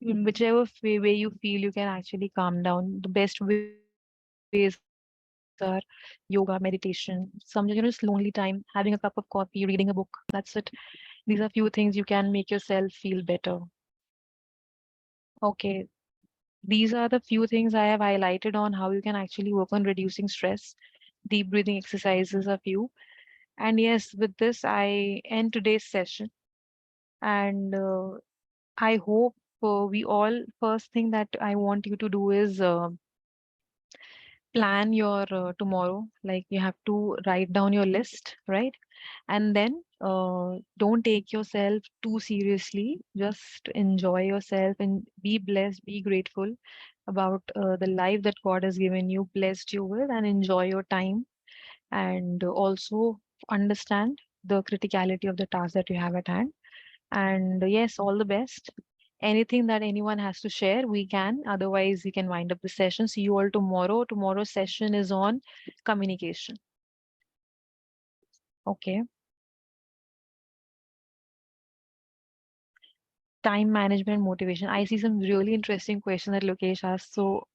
In whichever way you feel you can actually calm down. The best ways are yoga, meditation, some just lonely time, having a cup of coffee, reading a book. That's it. These are few things you can make yourself feel better. Okay, these are the few things I have highlighted on how you can actually work on reducing stress. Deep breathing exercises are few. And yes, with this, I end today's session. And I hope we all, first thing that I want you to do is plan your tomorrow. Like you have to write down your list, right? And then don't take yourself too seriously. Just enjoy yourself and be blessed, be grateful about the life that God has given you, blessed you with, and enjoy your time. And also understand the criticality of the task that you have at hand. And yes, all the best. Anything that anyone has to share, we can. Otherwise, we can wind up the session. See you all tomorrow. Tomorrow's session is on communication. Okay. Time management motivation. I see some really interesting question that Lokesh asked. So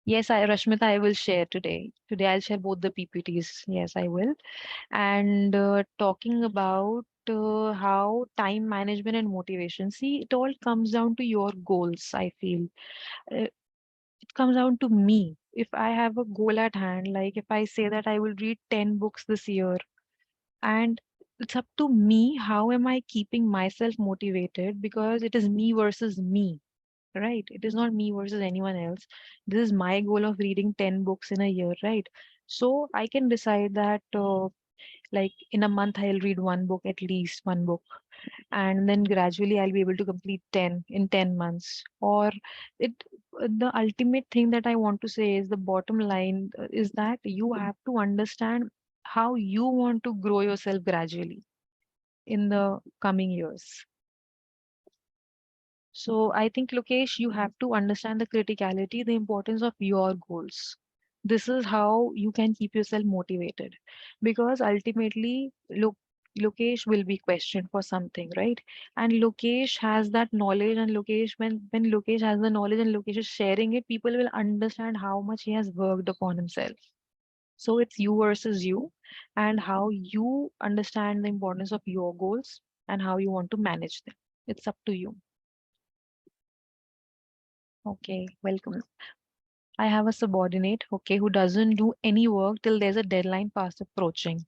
yes, Rashmita, I will share today. Today I'll share both the PPTs. Yes, I will. And talking about how time management and motivation. See, it all comes down to your goals, I feel. It comes down to me. If I have a goal at hand, like if I say that I will read 10 books this year, and it's up to me, how am I keeping myself motivated? Because it is me versus me, right? It is not me versus anyone else. This is my goal of reading 10 books in a year, right? So I can decide that like in a month I'll read one book, at least one book, and then gradually I'll be able to complete 10 in 10 months. Or it the ultimate thing that I want to say is the bottom line is that you have to understand how you want to grow yourself gradually in the coming years. So I think, Lokesh, you have to understand the criticality, the importance of your goals. This is how you can keep yourself motivated, because ultimately, Lokesh will be questioned for something, right? And Lokesh has that knowledge, and Lokesh, when Lokesh has the knowledge and Lokesh is sharing it, people will understand how much he has worked upon himself. So it's you versus you, and how you understand the importance of your goals and how you want to manage them. It's up to you. Okay, welcome. I have a subordinate, okay, who doesn't do any work till there's a deadline fast approaching.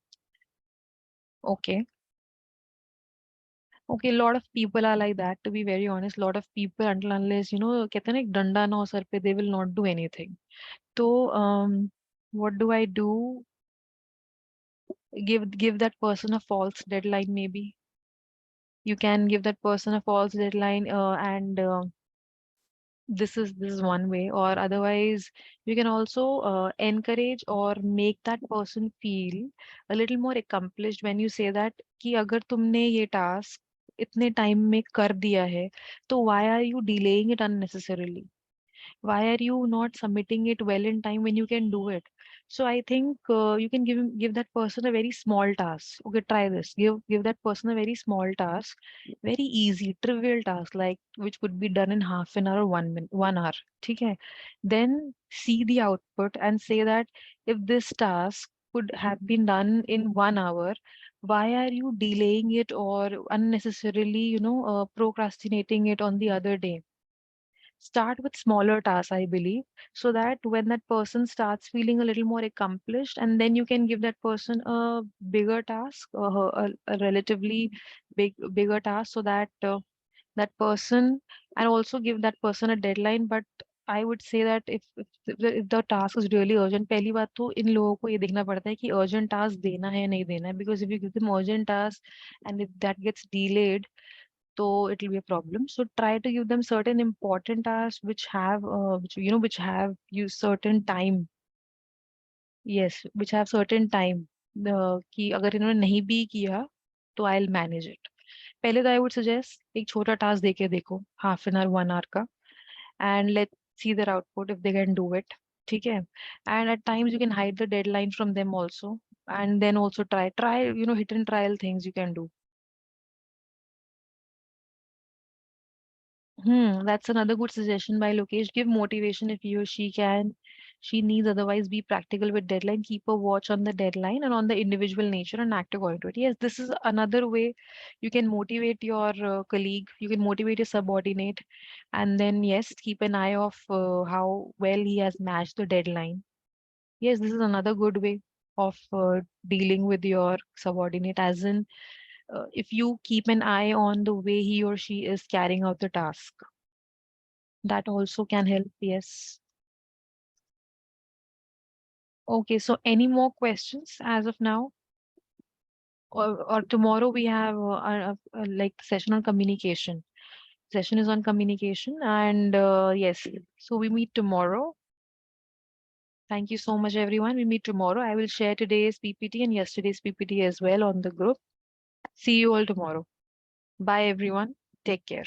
Okay. Okay, a lot of people are like that, to be very honest. A lot of people, until unless, कहते हैं ना एक डंडा ना हो sir पे, they will not do anything. So, what do I do? Give that person a false deadline, maybe. You can give that person a false deadline, and this is one way. Or otherwise you can also encourage or make that person feel a little more accomplished when you say that कि अगर तुमने ये task इतने time में कर दिया है तो why are you delaying it unnecessarily? Why are you not submitting it well in time when you can do it? So I think you can give that person a very small task. Okay, try this. Give that person a very small task, very easy trivial task, like which could be done in half an hour or 1 minute, 1 hour. Okay, then see the output and say that if this task could have been done in 1 hour, why are you delaying it or unnecessarily procrastinating it on the other day? Start with smaller tasks, I believe, so that when that person starts feeling a little more accomplished, and then you can give that person a bigger task, or a relatively bigger task, so that that person, and also give that person a deadline. But I would say that if the task is really urgent, पहली बात तो इन लोगों को ये देखना पड़ता है कि urgent task देना है नहीं देना है, because if you give them urgent task and if that gets delayed, so it will be a problem. So try to give them certain important tasks which have which have you certain time. Yes, which have certain time. The कि अगर इन्होंने नहीं भी किया तो I'll manage it. पहले तो I would suggest एक छोटा task देके देखो, half an hour 1 hour का, and let's see their output if they can do it. ठीक है? And at times you can hide the deadline from them also, and then also try hit and trial things you can do. That's another good suggestion by Lokesh. Give motivation if he or she can. She needs, otherwise be practical with deadline. Keep a watch on the deadline and on the individual nature and act according to it. Yes, this is another way you can motivate your colleague. You can motivate your subordinate, and then yes, keep an eye of how well he has matched the deadline. Yes, this is another good way of dealing with your subordinate. As in, if you keep an eye on the way he or she is carrying out the task, that also can help. Yes. Okay, so any more questions as of now? Or tomorrow we have like session on communication. Session is on communication, and yes, so we meet tomorrow. Thank you so much, everyone. We meet tomorrow. I will share today's PPT and yesterday's PPT as well on the group. See you all tomorrow. Bye, everyone. Take care.